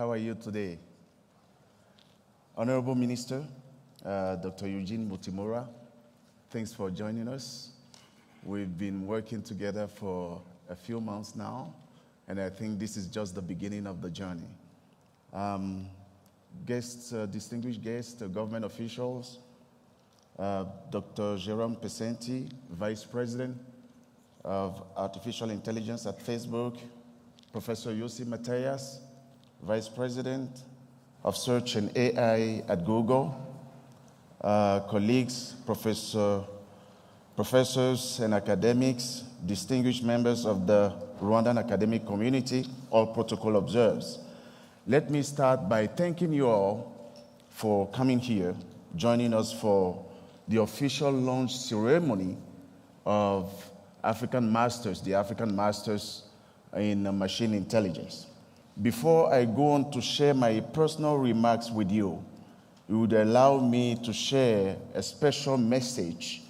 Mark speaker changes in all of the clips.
Speaker 1: how are you today? Honorable Minister, Dr. Eugene Mutimura, thanks for joining us. We've been working together for a few months now, and I think this is just the beginning of the journey. Distinguished guests, government officials, Dr. Jerome Pesenti, Vice President of Artificial Intelligence at Facebook, Professor Yossi Matthias, Vice President of Search and AI at Google, colleagues, professors and academics, distinguished members of the Rwandan academic community, all protocol observers. Let me start by thanking you all for coming here, joining us for the official launch ceremony of African Masters, the African Masters in Machine Intelligence. Before I go on to share my personal remarks with you, you would allow me to share a special message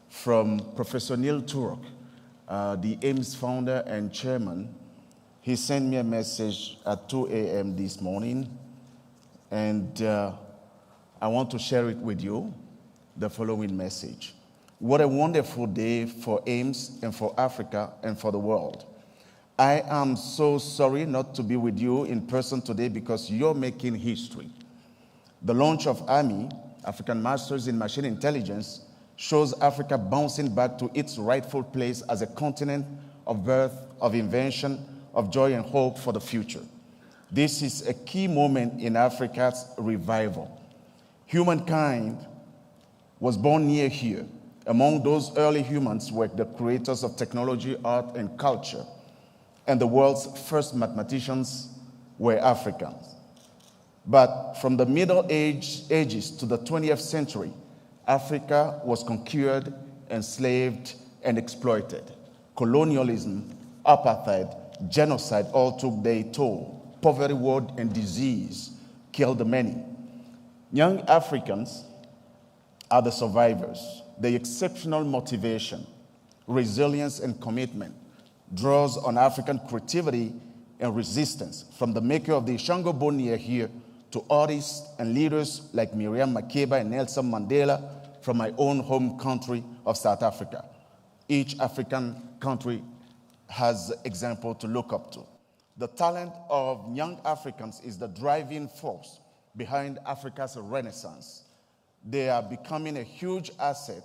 Speaker 1: from Professor Neil Turok, the AMMI's founder and chairman. He sent me a message at 2 a.m. this morning, and I want to share it with you, the following message. What a wonderful day for AMMI and for Africa and for the world. I am so sorry not to be with you in person today because you're making history. The launch of AMMI, African Masters in Machine Intelligence, shows Africa bouncing back to its rightful place as a continent of birth, of invention, of joy and hope for the future. This is a key moment in Africa's revival. Humankind was born near here. Among those early humans were the creators of technology, art, and culture. And the world's first mathematicians were Africans. But from the Middle Ages to the 20th century, Africa was conquered, enslaved, and exploited. Colonialism, apartheid, genocide all took their toll. Poverty, war, and disease killed many. Young Africans are the survivors. The exceptional motivation, resilience, and commitment draws on African creativity and resistance, from the maker of the Shango Bonnier here to artists and leaders like Miriam Makeba and Nelson Mandela from my own home country of South Africa. Each African country has example to look up to. The talent of young Africans is the driving force behind Africa's renaissance. They are becoming a huge asset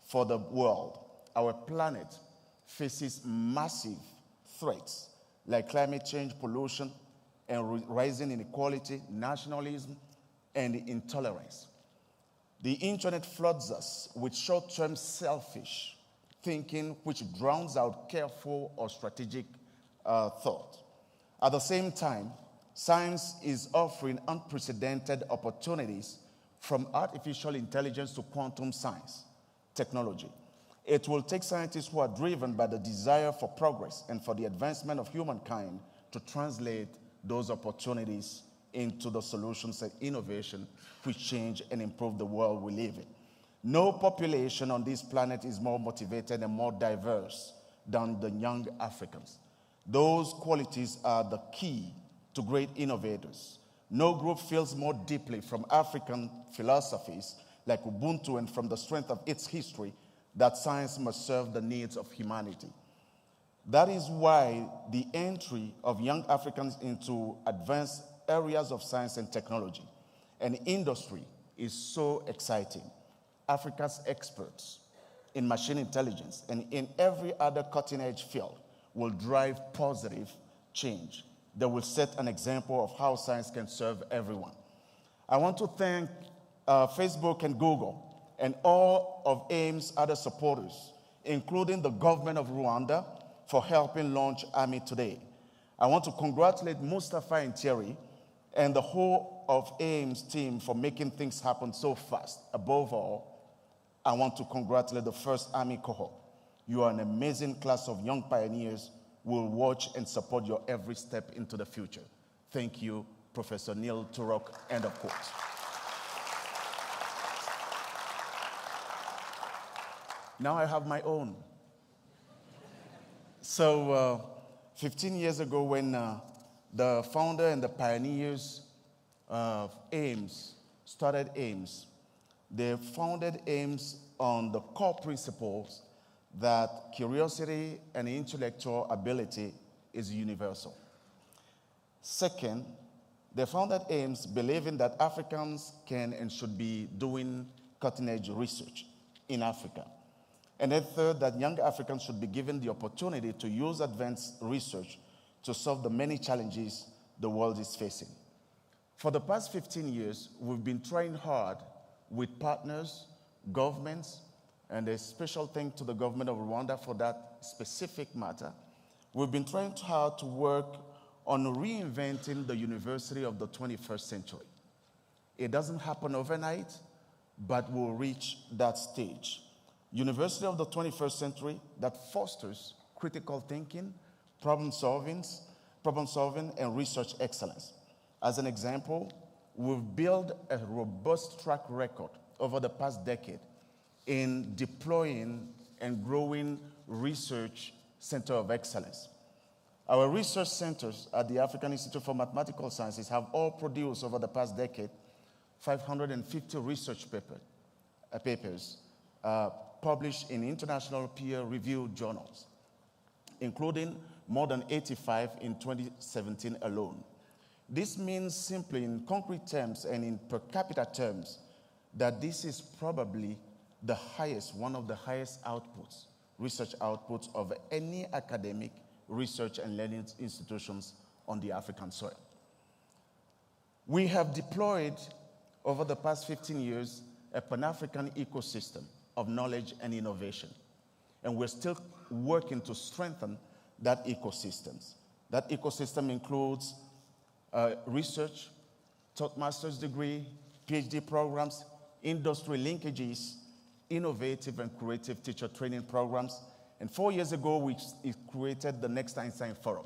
Speaker 1: for the world. Our planet faces massive threats like climate change, pollution, and rising inequality, nationalism, and intolerance. The internet floods us with short-term selfish thinking which drowns out careful or strategic thought. At the same time, science is offering unprecedented opportunities from artificial intelligence to quantum science, technology. It will take scientists who are driven by the desire for progress and for the advancement of humankind to translate those opportunities into the solutions and innovation which change and improve the world we live in. No population on this planet is more motivated and more diverse than the young Africans. Those qualities are the key to great innovators. No group feels more deeply from African philosophies like Ubuntu and from the strength of its history that science must serve the needs of humanity. That is why the entry of young Africans into advanced areas of science and technology and industry is so exciting. Africa's experts in machine intelligence and in every other cutting-edge field will drive positive change that will set an example of how science can serve everyone. I want to thank Facebook and Google and all of AIM's other supporters, including the government of Rwanda, for helping launch AMMI today. I want to congratulate Mustafa and Thierry and the whole of AIM's team for making things happen so fast. Above all, I want to congratulate the first AMMI cohort. You are an amazing class of young pioneers who will watch and support your every step into the future. Thank you, Professor Neil Turok, end of quote. Now I have my own. So 15 years ago when the founder and the pioneers of AIMS started AIMS. They founded AIMS on the core principles that curiosity and intellectual ability is universal. Second, they founded AIMS believing that Africans can and should be doing cutting-edge research in Africa. And then third, that young Africans should be given the opportunity to use advanced research to solve the many challenges the world is facing. For the past 15 years, we've been trying hard with partners, governments, and a special thank to the government of Rwanda for that specific matter. We've been trying hard to work on reinventing the university of the 21st century. It doesn't happen overnight, but we'll reach that stage. University of the 21st century that fosters critical thinking, problem solving, and research excellence. As an example, we've built a robust track record over the past decade in deploying and growing research center of excellence. Our research centers at the African Institute for Mathematical Sciences have all produced over the past decade 550 research papers published in international peer-reviewed journals, including more than 85 in 2017 alone. This means simply in concrete terms and in per capita terms that this is probably the highest, one of the highest outputs, research outputs of any academic research and learning institutions on the African soil. We have deployed over the past 15 years a Pan-African ecosystem of knowledge and innovation. And we're still working to strengthen that ecosystem. That ecosystem includes research, taught master's degree, PhD programs, industry linkages, innovative and creative teacher training programs. And 4 years ago, we created the Next Einstein Forum,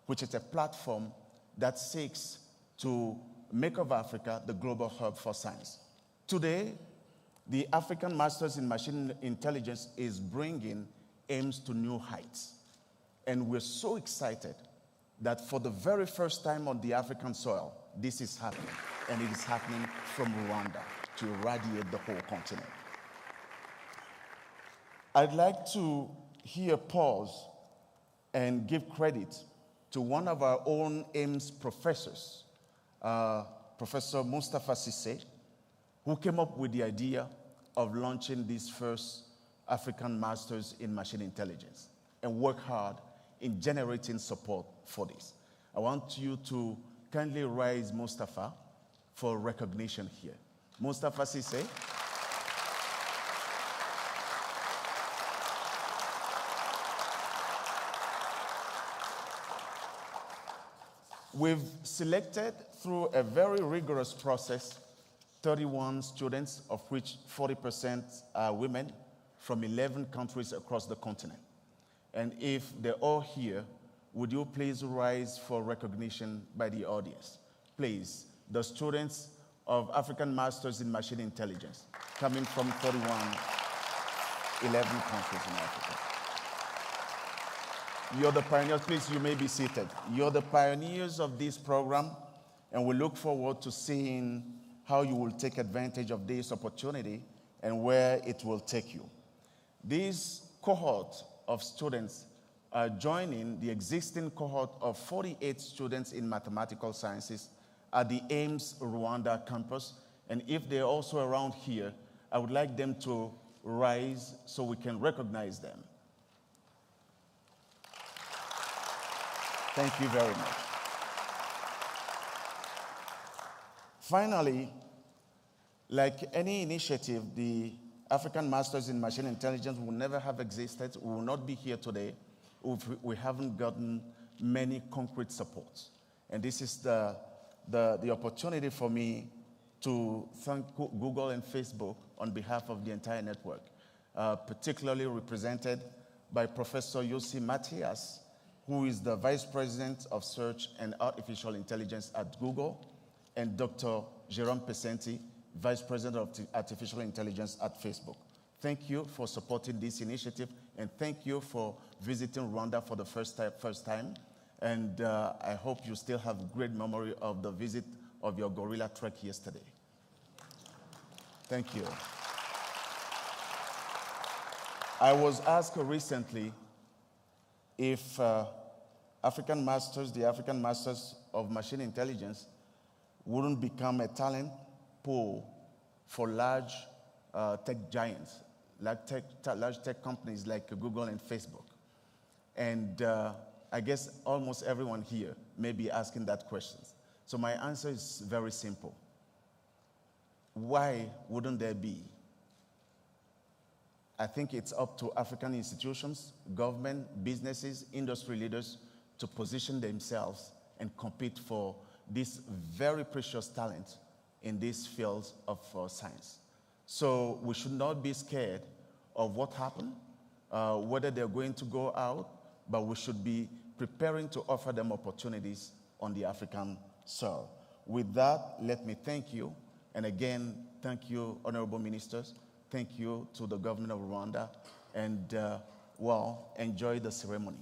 Speaker 1: which is a platform that seeks to make of Africa the global hub for science. Today, the African Masters in Machine Intelligence is bringing AIMS to new heights. And we're so excited that for the very first time on the African soil, this is happening. And it is happening from Rwanda to irradiate the whole continent. I'd like to here pause and give credit to one of our own AIMS professors, Professor Mustafa Sise, who came up with the idea of launching this first African Masters in Machine Intelligence and worked hard in generating support for this. I want you to kindly raise Mustafa for recognition here. Mustafa Sise. We've selected through a very rigorous process 31 students, of which 40% are women, from 11 countries across the continent. And if they're all here, would you please rise for recognition by the audience? Please, the students of African Masters in Machine Intelligence, coming from 11 countries in Africa. You're the pioneers. Please, you may be seated. You're the pioneers of this program, and we look forward to seeing how you will take advantage of this opportunity and where it will take you. This cohort of students are joining the existing cohort of 48 students in mathematical sciences at the AIMS Rwanda campus. And if they're also around here, I would like them to rise so we can recognize them. Thank you very much. Finally, like any initiative, the African Masters in Machine Intelligence will never have existed. We will not be here today if we haven't gotten many concrete supports. And this is the opportunity for me to thank Google and Facebook on behalf of the entire network, particularly represented by Professor Yossi Matthias, who is the Vice President of Search and Artificial Intelligence at Google, and Dr. Jérôme Pesenti, Vice President of Artificial Intelligence at Facebook. Thank you for supporting this initiative, and thank you for visiting Rwanda for the first time. And I hope you still have great memory of the visit of your gorilla trek yesterday. Thank you. I was asked recently if the African Masters of Machine Intelligence wouldn't become a talent pool for large tech giants, large tech companies like Google and Facebook. And I guess almost everyone here may be asking that question. So my answer is very simple. Why wouldn't there be? I think it's up to African institutions, government, businesses, industry leaders to position themselves and compete for this very precious talent in these fields of science. So we should not be scared of what happened, whether they're going to go out, but we should be preparing to offer them opportunities on the African soil. With that, let me thank you. And again, thank you, honorable ministers. Thank you to the government of Rwanda. And, well, enjoy the ceremony.